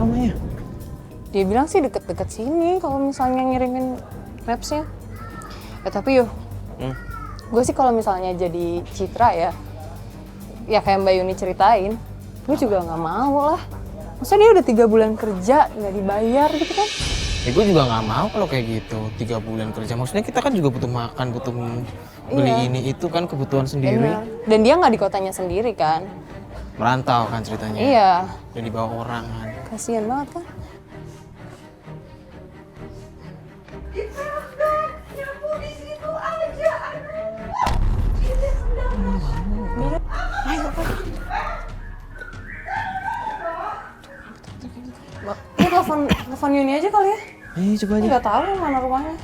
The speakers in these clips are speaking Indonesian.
rumahnya? Dia bilang sih deket-deket sini kalau misalnya ngirimin mapsnya. Tapi yuk, gue sih kalau misalnya jadi Citra ya kayak Mbak Yuni ceritain, gue juga nggak mau lah. Masa dia udah 3 bulan kerja nggak dibayar gitu kan? Ya gue juga nggak mau kalau kayak gitu, 3 bulan kerja. Maksudnya kita kan juga butuh makan, butuh beli ini itu kan kebutuhan sendiri. Bener. Dan dia nggak di kotanya sendiri kan? Merantau kan ceritanya. Iya. Dan dibawa orang kan. Kasian banget kan? Ayo, ini telepon Yuni aja kali ya? Coba aja. Nggak tahu mana rumahnya.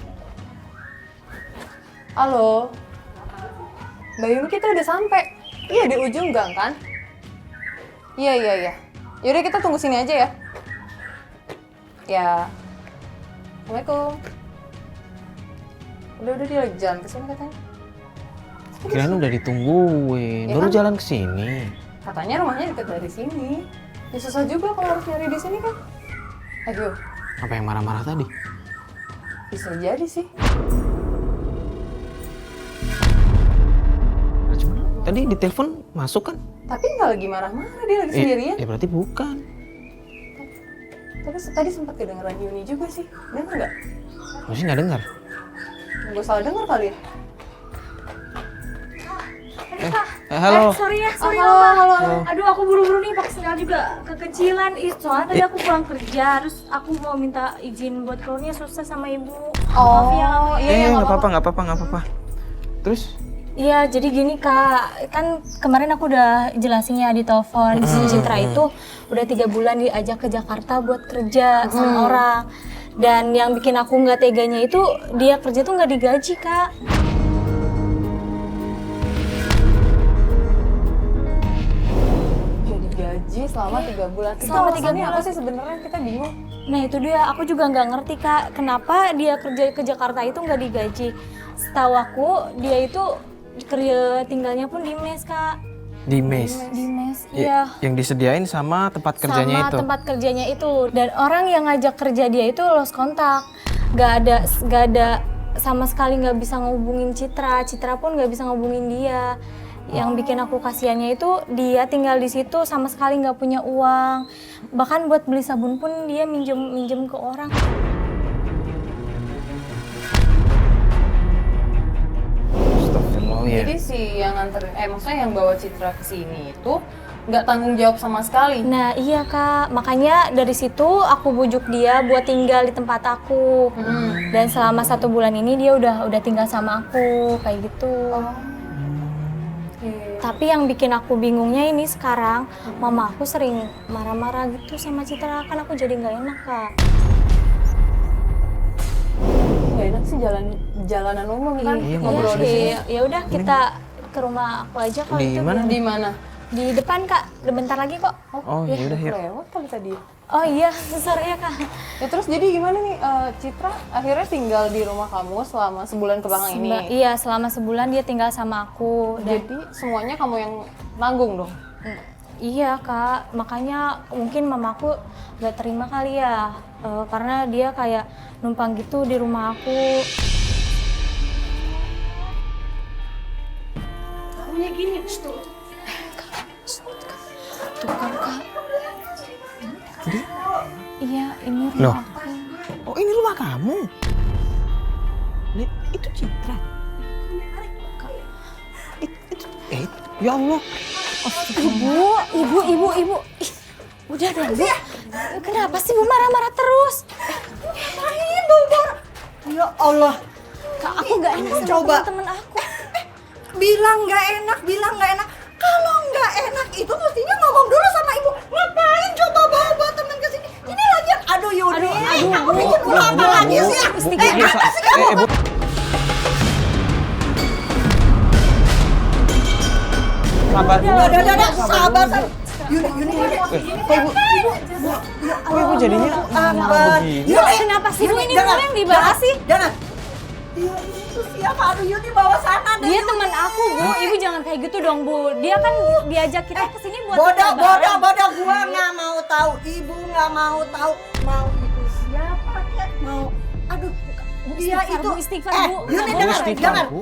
Halo, Mbak Yuni, kita udah sampai. Iya, di ujung gang kan? Iya. Yaudah kita tunggu sini aja ya. Ya. Assalamualaikum. Udah dia lagi jalan kesini katanya. Kirain udah ditungguin, Ya baru kan? jalan ke sini. Katanya rumahnya deket dari sini. Ya susah juga kalau harus nyari di sini kan. Aduh, Apa yang marah-marah tadi? bisa jadi sih. Cuma tadi di telepon masuk kan? Tapi nggak lagi marah-marah, dia lagi sendirian. Ya berarti bukan. Tapi tadi sempat kedengeran Yuni juga sih. Dengar nggak? Gue sih nggak dengar. Gue salah dengar kali ya? Halo. Sorry Halo. Aduh, aku buru-buru nih, pakai sendal juga kekecilan. Soalnya tadi aku pulang kerja, terus aku mau minta izin buat keluarnya susah sama ibu. Maaf ya. Iya, Nggak apa-apa. Terus? Iya, jadi gini Kak, kan kemarin aku udah jelasin ya di telepon, si Citra itu udah 3 bulan diajak ke Jakarta buat kerja sama orang. Dan yang bikin aku nggak teganya itu, dia kerja tuh nggak digaji Kak. Gaji selama 3 bulan. Selama Itu 3 alasannya bulan. apa sih sebenarnya, kita bingung. Nah itu dia, aku juga nggak ngerti Kak, kenapa dia kerja ke Jakarta itu nggak digaji. Setahu aku, dia itu kerja tinggalnya pun di mes Kak. Di mes. Di mes, iya. Yang disediain sama tempat kerjanya Sama itu. tempat kerjanya itu. Dan orang yang ngajak kerja dia itu lost kontak. Gak ada sama sekali nggak bisa ngehubungin Citra pun nggak bisa ngehubungin dia. Yang bikin aku kasihannya itu dia tinggal di situ sama sekali nggak punya uang. Bahkan buat beli sabun pun dia minjem ke orang. Astagfirullah ya. Jadi si yang nganterin, maksudnya yang bawa Citra ke sini itu nggak tanggung jawab sama sekali. Nah iya Kak, makanya dari situ aku bujuk dia buat tinggal di tempat aku. Dan selama 1 bulan ini dia udah tinggal sama aku, kayak gitu. Tapi yang bikin aku bingungnya ini sekarang, mama aku sering marah-marah gitu sama Citra, kan aku jadi nggak enak Kak. Nggak enak sih jalanan umum kan, Iya, ngobrol di sini. Ya udah kita ke rumah aku aja kalau Di gitu. mana? Di mana? Di depan Kak, bentar lagi kok. Oh ya udah yuk. Lewat kali tadi. Oh iya, sorry ya Kak. Ya terus jadi gimana nih, Citra akhirnya tinggal di rumah kamu selama sebulan kebelakang ini? Iya, selama sebulan dia tinggal sama aku. Dan Jadi semuanya kamu yang nanggung dong? iya Kak, makanya mungkin mamaku gak terima kali ya, karena dia kayak numpang gitu di rumah aku. Kamunya gini, tuh. Tuh kan Kak. Iya, ini Loh. rumah aku. Oh ini rumah kamu? Itu Citra. Ya Allah. Ibu. Ih, udah deh Bu. Kenapa sih Bu marah-marah terus? Ngapain bobor? Ya Allah, Kak, aku gak enak sama Coba. temen aku. bilang nggak enak. Kalau nggak enak itu mestinya ngomong dulu sama ibu. Ngapain coba bawa temen ke sini? Ini lagi, aduh Yuni, aku Bu. bikin pula apa lagi sih? Apa sih kamu? Bu. Sabar. Udah, sabar. Yuni. Kok ibu jadinya Sabar. begini? Yuni, Kenapa sih Bu ini jangan, mulu yang dibahas sih? Jangan. Dia itu siapa? Aduh Yuni bawa sana deh. Dia Yuni. teman aku, Bu. Ibu jangan kayak gitu dong, Bu. Dia kan diajak kita ke sini buat Bodoh, kita bareng. bodoh, gua nggak mau tahu. Ibu nggak mau tahu. Mau itu siapa kek? Mau, aduh, dia Istighfar, itu. Bu, istighfar, Bu. Yuni Nggak dengar, boleh. dengar, Bu.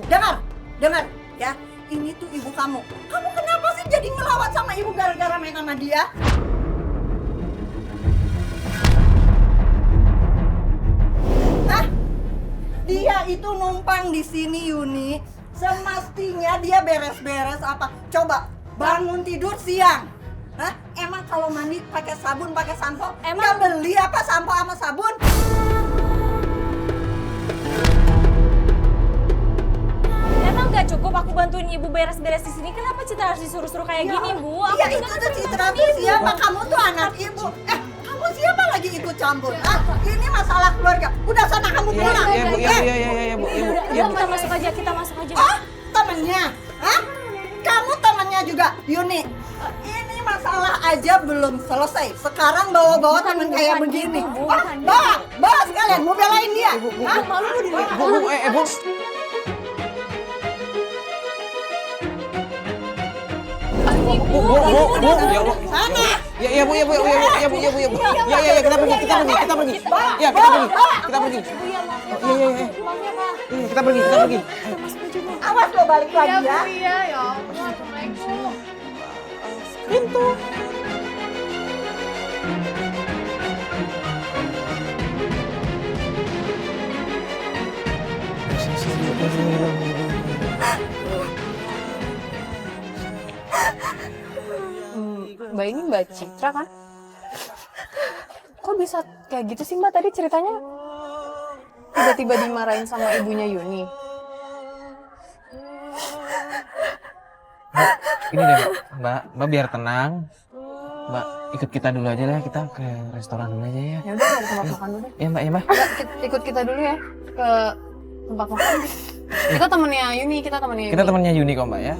dengar, ya. Ini tuh ibu kamu. Kamu kenapa sih jadi ngelawat sama ibu gara-gara main sama dia? Hah? Dia itu numpang di sini Yuni. Semestinya dia beres-beres apa? Coba bangun tidur siang. Hah? Emang kalau mandi pakai sabun, pakai sampo? Emang- Nggak beli apa sampo sama sabun? Emang nggak cukup aku bantuin ibu beres-beres di sini? Kenapa Citra harus disuruh-suruh kayak gini, Bu? Aku Iya juga itu kan tuh cuma Citra bantuin tuh ibu. siapa? Kamu tuh anak ibu. Kamu siapa lagi ikut campur? Ah, ini masalah keluarga. Udah sana kamu Iya, pulang. iya, Bu, iya, Eh, iya, iya, iya, Bu, iya, Bu. Udah, kita masuk aja, kita masuk aja. Oh, temennya? Hah? Kamu temennya juga, Yuni? Ini masalah aja belum selesai. Sekarang bawa-bawa Bukan, temen kayak bukan begini. gitu, Bu, Ah, bukan bawa sekalian. Mau belain dia? Hah? Bu. Bu. Ya, Bu. Sana. Ya, Bu, ya, Bu, ya, Bu, ya, Bu, ya, Bu, ya, Bu. Ya, kita pergi. Ya, kita pergi. Bu, ya maaf ya, Pak. Iya. Maaf ya, Pak. Iya, kita pergi. Kita masuk aja, Bu. Awas lo balik lagi ya. Iya, ya Allah. Assalamualaikum. Mbak ini Mbak Citra kan? Kok bisa kayak gitu sih Mbak tadi ceritanya? Tiba-tiba dimarahin sama ibunya Yuni. Ini deh, Mbak biar tenang. Mbak, ikut kita dulu aja lah, kita ke restoran dulu aja ya. Ya udah cari tempat makan dulu deh. Ya, Mbak, ya, Mbak. Mbak, ikut kita dulu ya ke tempat makan. Kita temennya Yuni, kita temennya Yuni. Kita temannya Yuni kok, Mbak ya.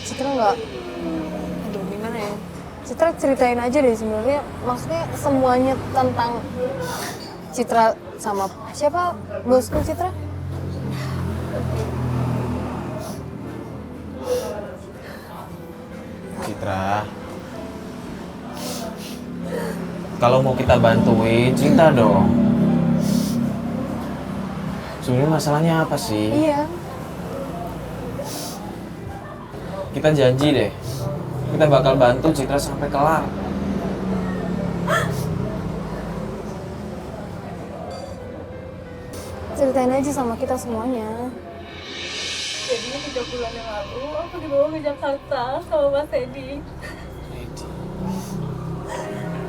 Citra nggak, aduh gimana ya? Citra ceritain aja deh sebenarnya, maksudnya semuanya tentang Citra sama siapa bosku Citra? Citra. Kalau mau kita bantuin, cerita dong. Sebenarnya masalahnya apa sih? Iya. Kita janji deh. Kita bakal bantu Citra sampai kelar. Ceritain aja sama kita semuanya. Jadi 3 bulan yang lalu aku dibawa ke Jakarta sama Mas Edi.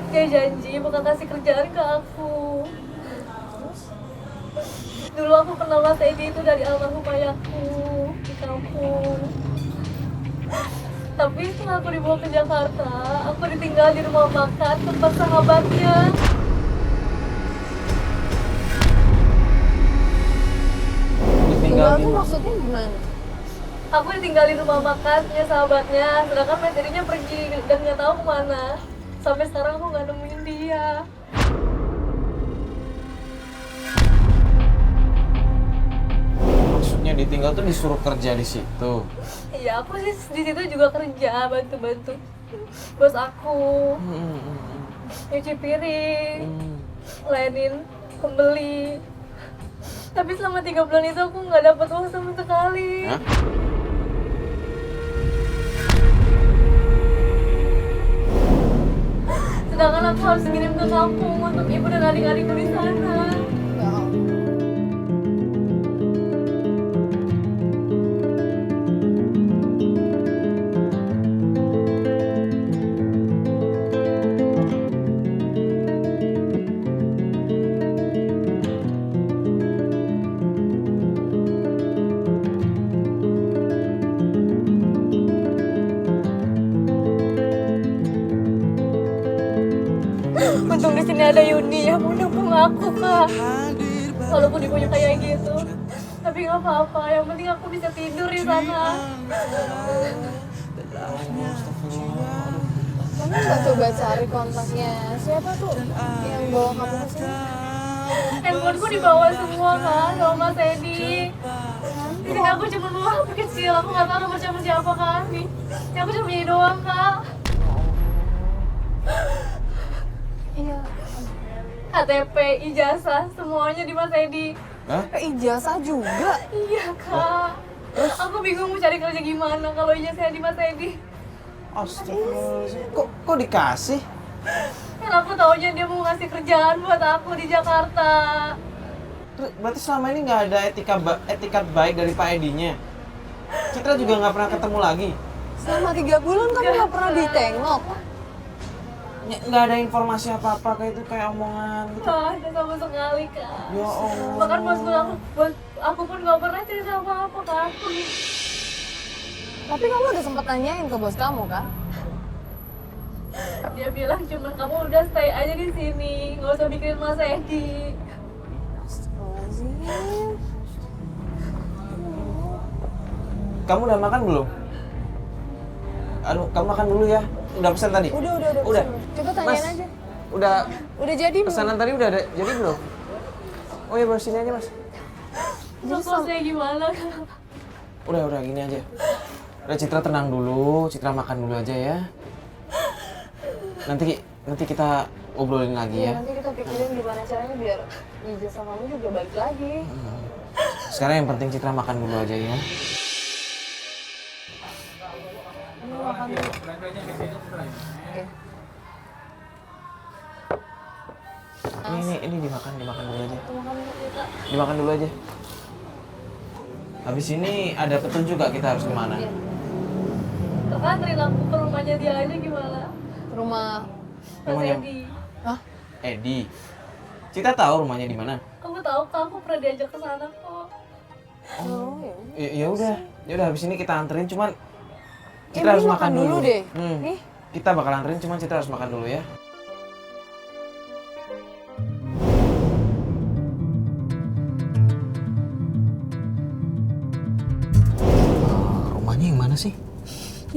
Dia janji bakal kasih kerjaan ke aku. Dulu aku kenal Mas Edi itu dari almarhum ayahku di kampung. Tapi setelah aku dibawa ke Jakarta, aku ditinggal di rumah makan tempat sahabatnya. Tinggal Ditinggal tuh di maksudnya gimana? Aku ditinggalin rumah makannya sahabatnya, sedangkan Mas Edinya pergi dan nggak tahu kemana. Sampai sekarang aku nggak nemuin dia. Maksudnya ditinggal tuh disuruh kerja di situ. Iya, aku sih di situ juga kerja, bantu-bantu bos aku, nyuci piring, layanin pembeli. Tapi selama 3 bulan itu aku nggak dapat uang sama sekali. Hah? Sedangkan aku harus ngirim ke kampung untuk ibu dan adik-adikku di sana. Ya Allah. sini ada Yuni yang mau dukung aku, Kak. Walaupun ibunya kayak gitu, tapi nggak apa-apa. Yang penting aku bisa tidur di sana. Kamu nggak coba cari kontaknya siapa tuh yang bawa kamu ke sini? Handphoneku dibawa semua, Kak, sama Mas Edi. Di sini aku cuma bawa HP kecil. Aku nggak tahu nomor siapa Kak. Nih, aku cuma punya doang, Kak. Iya. KTP, ijazah, semuanya di Mas Edi. Hah? Ijazah juga. Iya, Kak. Aku bingung mau cari kerja gimana kalau ijazahnya di Mas Edi. Astagfirullahaladzim. Kok dikasih? Kan aku taunya dia mau ngasih kerjaan buat aku di Jakarta. Berarti selama ini nggak ada etika baik dari Pak Edi-nya. Citra juga nggak pernah ketemu lagi. Selama 3 bulan kamu nggak pernah ditengok. Nggak ada informasi apa-apa kayak itu, kayak omongan gitu. Nggak ada sama sekali, Kak. Ya Allah. Bahkan bos aku pun nggak pernah cerita apa-apa, Kak. Tapi kamu udah sempet nanyain ke bos kamu kan? Dia bilang cuma kamu udah stay aja di sini, nggak usah mikirin Mas Edi. Kamu udah makan belum? Aduh, kamu makan dulu ya. Udah pesan tadi? Udah. Udah. Coba tanyain Mas, aja. Udah Jadi belum? pesanan tadi udah ada jadi belum? Oh ya, baru sini aja, Mas. Kosnya gimana, Kak? Udah gini aja. Udah, Citra tenang dulu, Citra makan dulu aja ya. Nanti kita obrolin lagi ya. Nanti kita pikirin gimana caranya biar ijazah kamu juga balik lagi. Sekarang yang penting Citra makan dulu aja ya. Kamu makan dulu. Oke. Ini dimakan dulu aja. Makan dulu kita. Dimakan dulu aja. Habis ini ada petunjuk gak kita harus kemana? Iya. Kakak anterin aku ke rumahnya dia aja gimana? Rumah. Mas Rumahnya Edi. Hah? Edi. Citra tahu rumahnya di mana? Kamu tahu, Kak, aku pernah diajak ke sana kok. Oh, ya. Ya udah habis ini kita anterin, cuman Citra Mending harus makan dulu deh. Hmm. Nih. Kita bakal anterin, cuman Citra harus makan dulu ya. Rumahnya yang mana sih?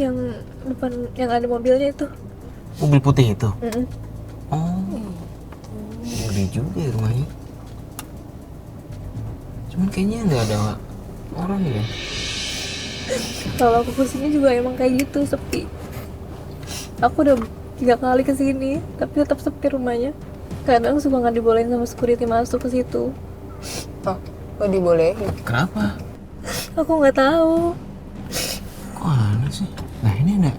Yang depan, yang ada mobilnya itu. Mobil putih itu. Mm-mm. Oh, gede juga ya rumahnya. Cuman kayaknya nggak ada orang ya. Kalau aku kesini juga emang kayak gitu, sepi. Aku udah 3 kali kesini, tapi tetap sepi rumahnya. Kadang suka nggak dibolehin sama security masuk ke situ. Oh, dibolehin. Kenapa? Aku nggak tahu. Kok aneh sih? Nah ini ada.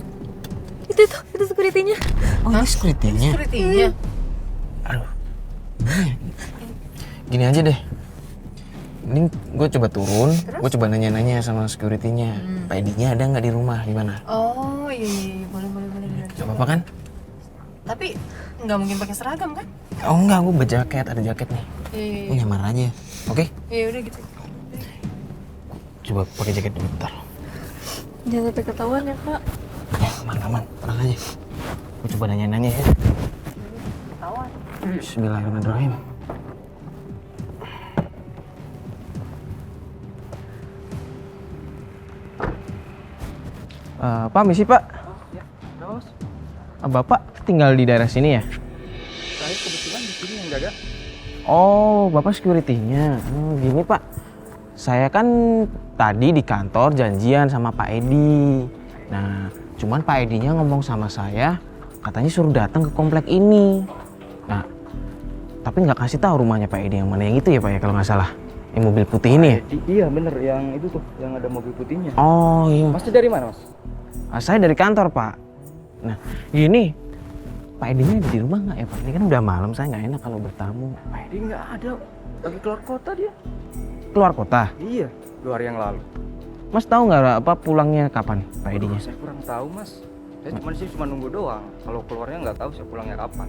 Itu security-nya. Oh ini security-nya. Security-nya. Aduh. Gimana ya? Gini aja deh. Ini gue coba turun, gue coba nanya-nanya sama security-nya. Pak Edi-nya ada nggak di rumah, di mana? Oh, iya. Boleh. Gak apa-apa kan? Tapi nggak mungkin pakai seragam kan? Oh enggak, gue berjaket, ada jaket nih. Iya. Gue nyamar aja, oke? Iya udah gitu. Coba pakai jaket dulu, bentar. Jangan sampai ketahuan ya, Kak. Ya, aman, tenang aja. Gue coba nanya-nanya ya. Ketahuan. Bismillahirrahmanirrahim. Pak, misi Pak. Ya, terus Bapak tinggal di daerah sini ya? saya kebetulan di sini yang jaga. Oh, Bapak security-nya. Gini Pak, saya kan tadi di kantor janjian sama Pak Edi. Nah, cuman Pak Edi-nya ngomong sama saya, katanya suruh datang ke komplek ini. Nah, tapi nggak kasih tahu rumahnya Pak Edi yang mana, yang itu ya Pak ya kalau nggak salah. Yang mobil putih ini ya? Iya bener, yang itu tuh, yang ada mobil putihnya. Oh iya. Mas dari mana mas? Saya dari kantor Pak. Nah, gini, Pak Edi-nya ada di rumah nggak ya Pak? Ini kan udah malam, saya nggak enak kalau bertamu. Pak Edi Dia nggak ada, lagi keluar kota dia. keluar kota. Iya, 2 hari yang lalu. Mas tahu nggak apa pulangnya kapan Pak Edi-nya? Saya kurang tahu mas. Saya cuma nunggu doang. Kalau keluarnya nggak tahu saya pulangnya kapan.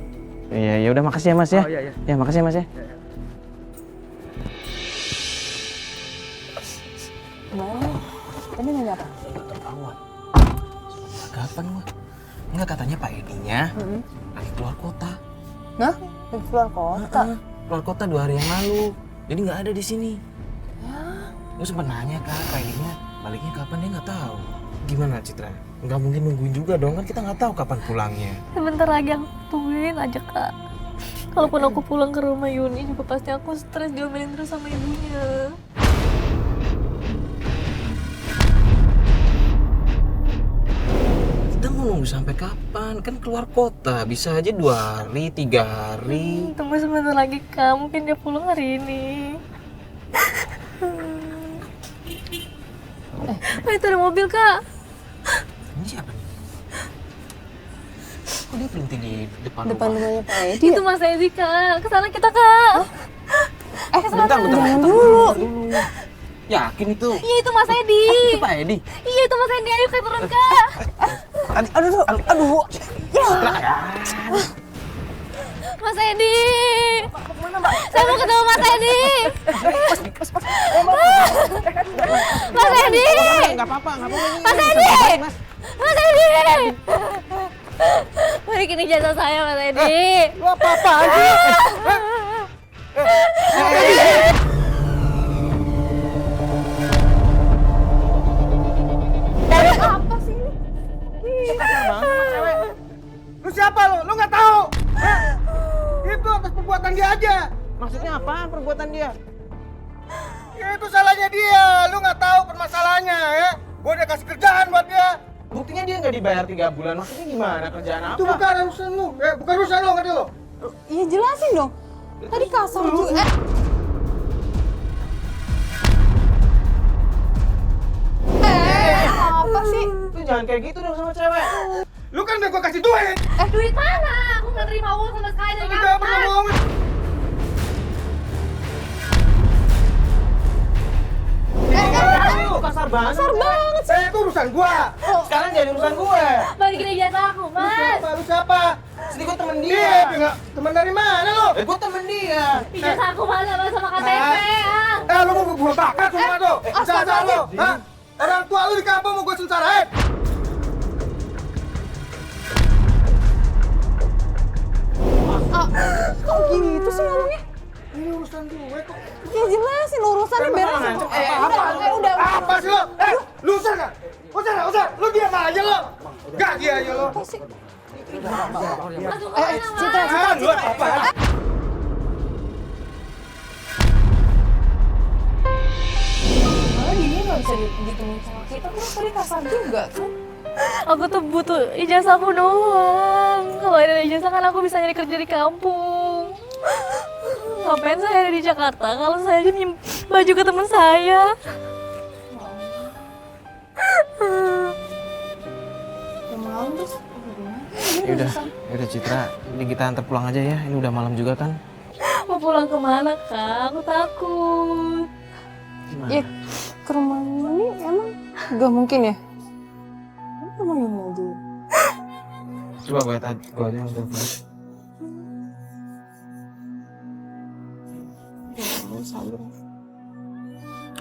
Iya, ya udah makasih ya Mas ya. Oh iya. Ya makasih ya Mas ya. Gimana? Tadi nanya apa? Ketahuan. Kapan gua? Enggak, katanya Pak Edi-nya lagi keluar kota. Hah? Lagi keluar kota? Keluar kota 2 hari yang lalu. Jadi nggak ada di sini. Gue sempet nanya Kak, kayaknya baliknya kapan dia nggak tahu. Gimana Citra? Nggak mungkin nungguin juga dong, kan kita nggak tahu kapan pulangnya. Sebentar lagi aku tungguin aja Kak. Kalaupun aku pulang ke rumah Yuni juga pasti aku stres diomelin terus sama ibunya. Kita mau nunggu sampai kapan? Kan keluar kota, bisa aja 2 hari, 3 hari. Tunggu sebentar lagi Kak, mungkin dia pulang hari ini. Itu ada mobil Kak. Ini siapa nih? Kok dia berhenti di depan Rumahnya Pak Edi. Itu Mas Edi Kak, kesana kita Kak. Bentar. Jangan dulu. Yakin itu? Iya itu Mas Edi. Itu Pak Edi? Iya itu Mas Edi, ayo Kak turun Kak. Aduh. Citra, ya. Mas Edi. Saya mau ketemu Mas Edi. Mas Edi. Nggak apa-apa. Mas Edi. Mas Edi. Balikin ijazah saya Mas Edi. Lu apa-apaan sih? Apa sih ini? Lu siapa lu? Lu nggak tahu? Itu atas perbuatan dia aja. Maksudnya apa perbuatan dia? Ya itu salahnya dia. Lu nggak tahu permasalahannya ya. Gua udah kasih kerjaan buat dia. Buktinya dia nggak dibayar 3 bulan. Maksudnya gimana? Kerjaan apa? Itu bukan urusan lu. Bukan urusan lu, ngerti lu? Iya jelasin dong. Tadi kasar juga. Apa sih? Lu jangan kayak gitu dong sama cewek. Lu kan udah gua kasih duit. Duit mana? Aku nggak terima uang sama sekali dari Lu kamu. gak pernah ngomongin. Lu kasar banget. Kasar banget. Itu urusan gua. Sekarang jadi urusan gue. Balikin ijazah aku, Mas. Lu siapa? Sini gue temen Dia dia. nggak teman dari mana lu? Gue temen dia. Ijazah aku mana sama KTP, Lu mau gua bakar semua tuh. Bisa lu. Hah? Orang tua lu di kampung mau gua sengsarain. Kok gitu sih ngomongnya? Ini urusan gue kok. Ya jelasin urusannya beres. Udah. Apa sih lo? Lu usah nggak? Usah. Lu diam aja lo. Gak dia aja lo. Citra. Lu apa? Malah dia nggak bisa digituin sama kita. Terus tadi kasar juga kan? Aku tuh butuh ijazah aku doang. Kalau ada ijazah kan aku bisa nyari kerja di kampung. Ngapain saya ada di Jakarta kalau saya pinjam baju ke teman saya? Malam terus. Yaudah Citra, ini kita antar pulang aja ya. Ini udah malam juga kan? Mau pulang kemana Kak? Aku takut. Gimana? Ya ke rumah ini emang gak mungkin ya? Emang ini aja. Coba gue aja yang telepon.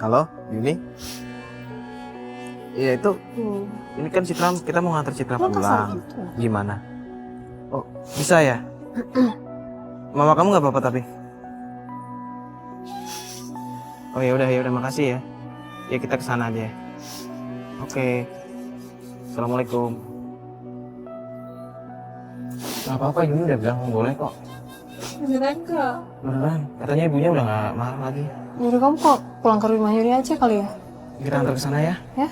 Halo, Yuni? Iya itu, ini kan Citra, kita mau nganter Citra pulang. Gimana? Oh, bisa ya? Mama kamu nggak apa-apa tapi? Oh ya udah makasih ya. Ya kita kesana aja. Oke. Assalamualaikum. Gak apa-apa, Yuni udah bilang boleh kok. Beneran kak? Beneran, katanya ibunya udah gak marah lagi. Yaudah kamu kok pulang ke rumah Yuri aja kali ya? Kita antar ke sana ya. Ya?